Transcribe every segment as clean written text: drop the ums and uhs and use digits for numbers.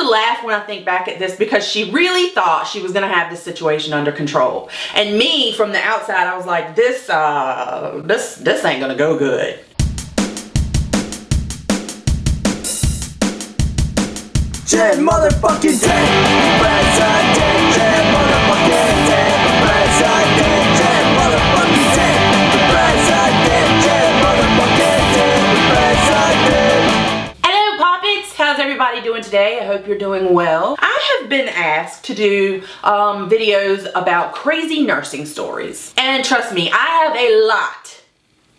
to laugh when I think back at this because she really thought she was going to have this situation under control. And me, from the outside, I was like, this ain't going to go good. Jet motherfucking Dent, Dent, Jet motherfucking Dent, Dent, Jet motherfucking Dent, Dent, Jet motherfucking Dent. Hello Poppets, how's everybody doing today? I hope you're doing well. I have been asked to do videos about crazy nursing stories. And trust me, I have a lot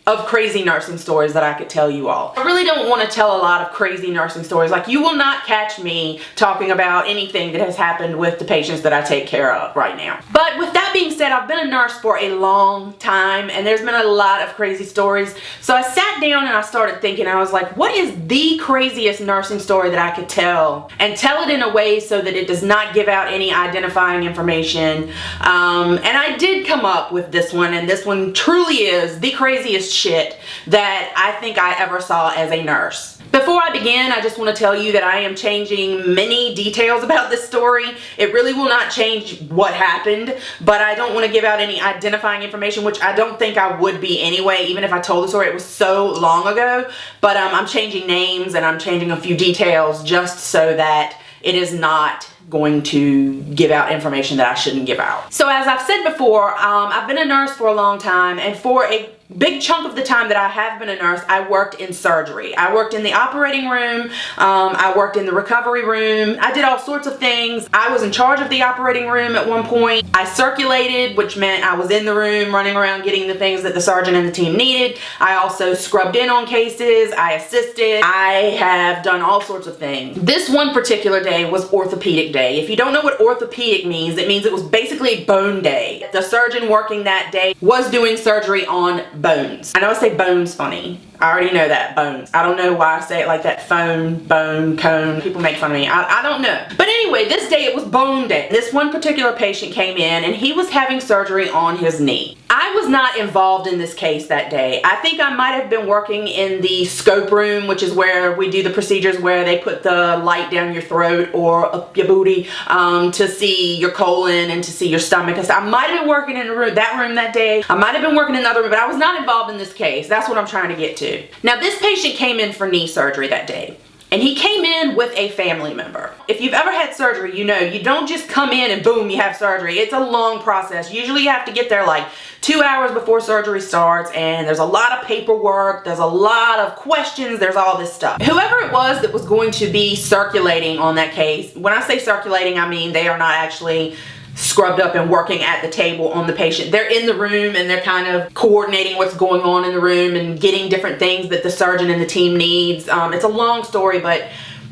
of crazy nursing stories that I could tell you all. I really don't want to tell a lot of crazy nursing stories. Like, you will not catch me talking about anything that has happened with the patients that I take care of right now. But with that being said, I've been a nurse for a long time and there's been a lot of crazy stories. So I sat down and I started thinking, I was like, what is the craziest nursing story that I could tell? And tell it in a way so that it does not give out any identifying information. And I did come up with this one, and this one truly is the craziest shit that I think I ever saw as a nurse. Before I begin, I just want to tell you that I am changing many details about this story. It really will not change what happened, but I don't want to give out any identifying information, which I don't think I would be anyway, even if I told the story. It was so long ago. But I'm changing names and I'm changing a few details just so that it is not going to give out information that I shouldn't give out. So as I've said before, I've been a nurse for a long time, and for a big chunk of the time that I have been a nurse, I worked in surgery. I worked in the operating room, I worked in the recovery room, I did all sorts of things. I was in charge of the operating room at one point. I circulated, which meant I was in the room running around getting the things that the surgeon and the team needed. I also scrubbed in on cases, I assisted, I have done all sorts of things. This one particular day was orthopedic day. If you don't know what orthopedic means, it means it was basically bone day. The surgeon working that day was doing surgery on bones. I know I say bones funny. I already know that, bones. I don't know why I say it like that. Phone, bone, cone. People make fun of me. I don't know. But anyway, this day it was bone day. This one particular patient came in and he was having surgery on his knee. I was not involved in this case that day. I think I might have been working in the scope room, which is where we do the procedures where they put the light down your throat or up your booty to see your colon and to see your stomach. I might have been working in that room that day. I might have been working in another room, but I was not involved in this case. That's what I'm trying to get to. Now, this patient came in for knee surgery that day. And he came in with a family member. If you've ever had surgery, you know you don't just come in and boom, you have surgery. It's a long process. Usually you have to get there like 2 hours before surgery starts, and there's a lot of paperwork, there's a lot of questions, there's all this stuff. Whoever it was that was going to be circulating on that case, when I say circulating, I mean they are not actually scrubbed up and working at the table on the patient. They're in the room and they're kind of coordinating what's going on in the room and getting different things that the surgeon and the team needs. It's a long story, but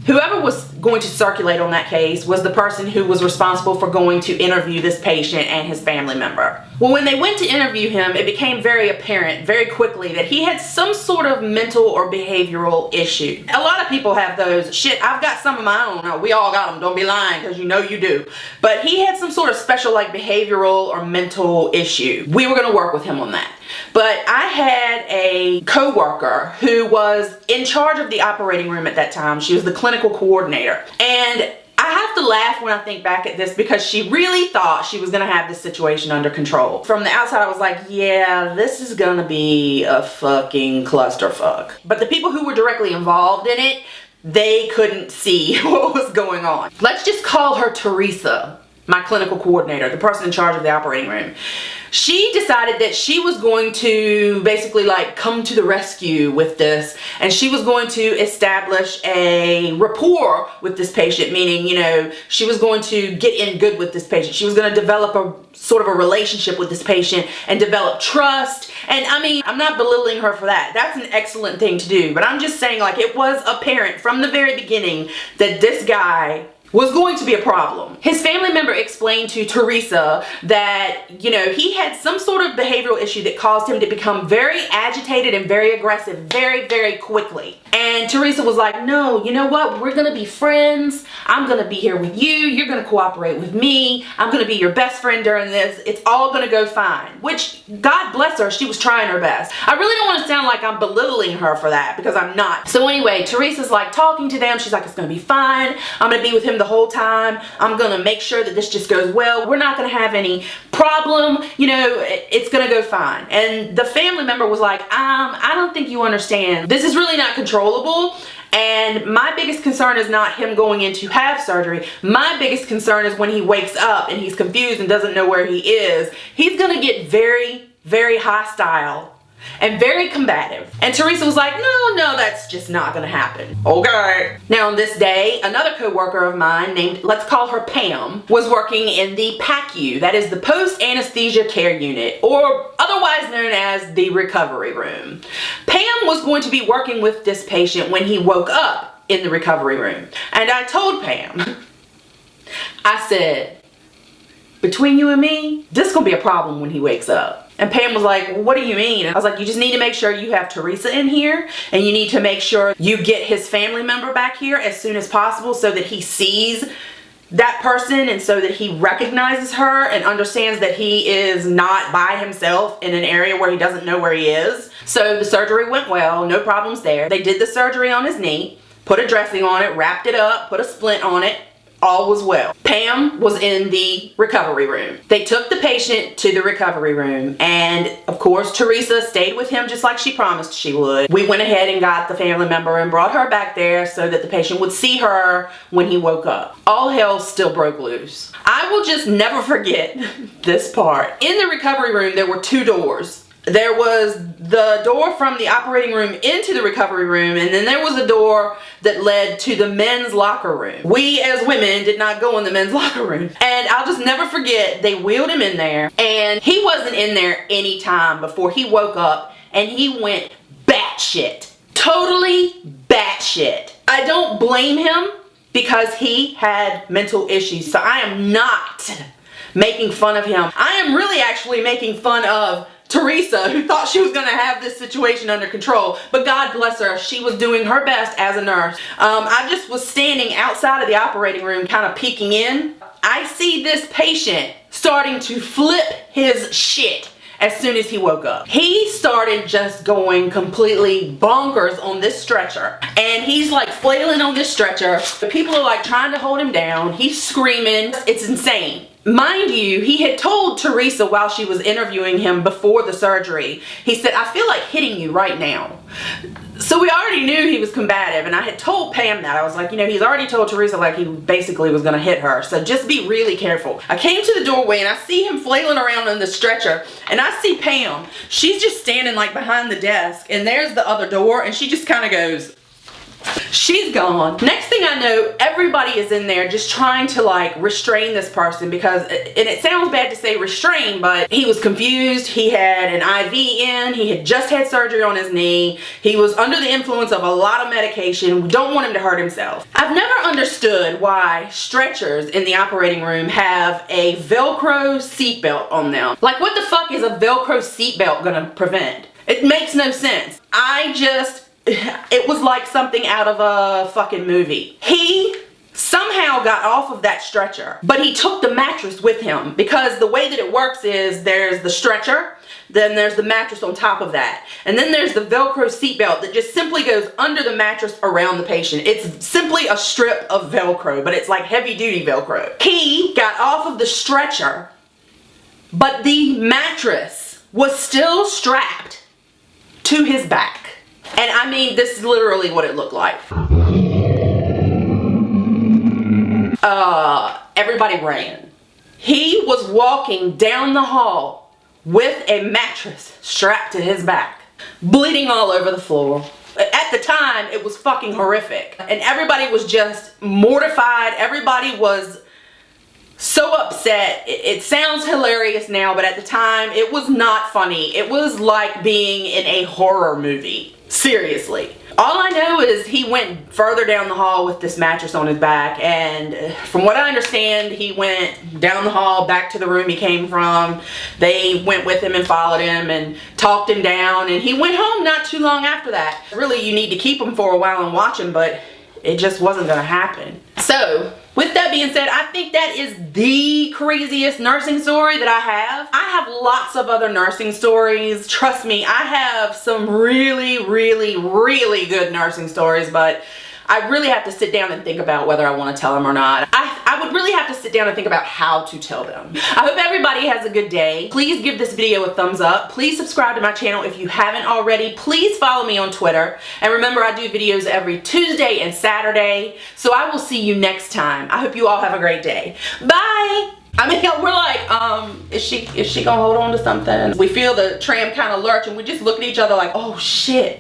whoever was going to circulate on that case was the person who was responsible for going to interview this patient and his family member. Well, when they went to interview him, it became very apparent very quickly that he had some sort of mental or behavioral issue. A lot of people have those. Shit, I've got some of my own. We all got them. Don't be lying, because you know you do. But he had some sort of special like behavioral or mental issue. We were going to work with him on that. But I had a co-worker who was in charge of the operating room at that time. She was the clinical coordinator. And I have to laugh when I think back at this because she really thought she was going to have this situation under control. From the outside, I was like, yeah, this is going to be a fucking clusterfuck. But the people who were directly involved in it, they couldn't see what was going on. Let's just call her Teresa, my clinical coordinator, the person in charge of the operating room. She decided that she was going to basically like come to the rescue with this, and she was going to establish a rapport with this patient, meaning, you know, she was going to get in good with this patient. She was going to develop a sort of a relationship with this patient and develop trust. And I mean, I'm not belittling her for that. That's an excellent thing to do, but I'm just saying, like, it was apparent from the very beginning that this guy was going to be a problem. His family member explained to Teresa that, you know, he had some sort of behavioral issue that caused him to become very agitated and very aggressive very, very quickly. And Teresa was like, no, you know what? We're gonna be friends. I'm gonna be here with you. You're gonna cooperate with me. I'm gonna be your best friend during this. It's all gonna go fine. Which, God bless her, she was trying her best. I really don't want to sound like I'm belittling her for that, because I'm not. So anyway, Teresa's like talking to them. She's like, it's gonna be fine. I'm gonna be with him the whole time. I'm gonna make sure that this just goes well. We're not gonna have any problem. You know, it's gonna go fine. And the family member was like, I don't think you understand. This is really not controllable. And my biggest concern is not him going in to have surgery. My biggest concern is when he wakes up and he's confused and doesn't know where he is. He's gonna get very, very hostile and very combative. And Teresa was like, no, that's just not gonna happen. Okay. Now on this day, another co-worker of mine named, let's call her Pam, was working in the PACU, that is the post-anesthesia care unit, or otherwise known as the recovery room. Pam was going to be working with this patient when he woke up in the recovery room. And I told Pam, I said, between you and me, this is gonna be a problem when he wakes up. And Pam was like, well, what do you mean? I was like, you just need to make sure you have Teresa in here, and you need to make sure you get his family member back here as soon as possible so that he sees that person and so that he recognizes her and understands that he is not by himself in an area where he doesn't know where he is. So the surgery went well, no problems there. They did the surgery on his knee, put a dressing on it, wrapped it up, put a splint on it. All was well. Pam was in the recovery room. They took the patient to the recovery room, and of course Teresa stayed with him just like she promised she would. We went ahead and got the family member and brought her back there so that the patient would see her when he woke up. All hell still broke loose. I will just never forget this part. In the recovery room there were two doors. There was the door from the operating room into the recovery room, and then there was a door that led to the men's locker room. We as women did not go in the men's locker room. And I'll just never forget, they wheeled him in there, and he wasn't in there any time before he woke up and he went batshit. Totally batshit. I don't blame him because he had mental issues, so I am not making fun of him. I am really actually making fun of Teresa, who thought she was going to have this situation under control, but God bless her, she was doing her best as a nurse. I just was standing outside of the operating room kind of peeking in. I see this patient starting to flip his shit as soon as he woke up. He started just going completely bonkers on this stretcher, and he's like flailing on this stretcher. The people are like trying to hold him down. He's screaming. It's insane. Mind you, he had told Teresa while she was interviewing him before the surgery, he said, I feel like hitting you right now. So we already knew he was combative, and I had told Pam that. I was like, you know, he's already told Teresa like he basically was going to hit her, so just be really careful. I came to the doorway and I see him flailing around on the stretcher, and I see Pam. She's just standing like behind the desk, and there's the other door, and she just kind of goes, she's gone. Next thing I know, everybody is in there just trying to like restrain this person because, and it sounds bad to say restrain, but he was confused. He had an IV in. He had just had surgery on his knee. He was under the influence of a lot of medication. We don't want him to hurt himself. I've never understood why stretchers in the operating room have a Velcro seatbelt on them. Like, what the fuck is a Velcro seatbelt gonna prevent? It makes no sense. It was like something out of a fucking movie. He somehow got off of that stretcher, but he took the mattress with him because the way that it works is there's the stretcher, then there's the mattress on top of that, and then there's the Velcro seatbelt that just simply goes under the mattress around the patient. It's simply a strip of Velcro, but it's like heavy duty Velcro. He got off of the stretcher, but the mattress was still strapped to his back. And I mean, this is literally what it looked like. Everybody ran. He was walking down the hall with a mattress strapped to his back, bleeding all over the floor. At the time, it was fucking horrific. And everybody was just mortified. Everybody was so upset. It sounds hilarious now, but at the time, it was not funny. It was like being in a horror movie. Seriously. All I know is he went further down the hall with this mattress on his back, and from what I understand, he went down the hall back to the room he came from. They went with him and followed him and talked him down, and he went home not too long after that. Really, you need to keep him for a while and watch him, but it just wasn't gonna happen. So, with that being said, I think that is the craziest nursing story that I have. I have lots of other nursing stories. Trust me, I have some really, really, really good nursing stories, but I really have to sit down and think about whether I want to tell them or not. I would really have to sit down and think about how to tell them. I hope everybody has a good day. Please give this video a thumbs up. Please subscribe to my channel if you haven't already. Please follow me on Twitter. And remember, I do videos every Tuesday and Saturday. So I will see you next time. I hope you all have a great day. Bye! I mean, we're like, is she gonna hold on to something? We feel the tram kind of lurch and we just look at each other like, oh shit.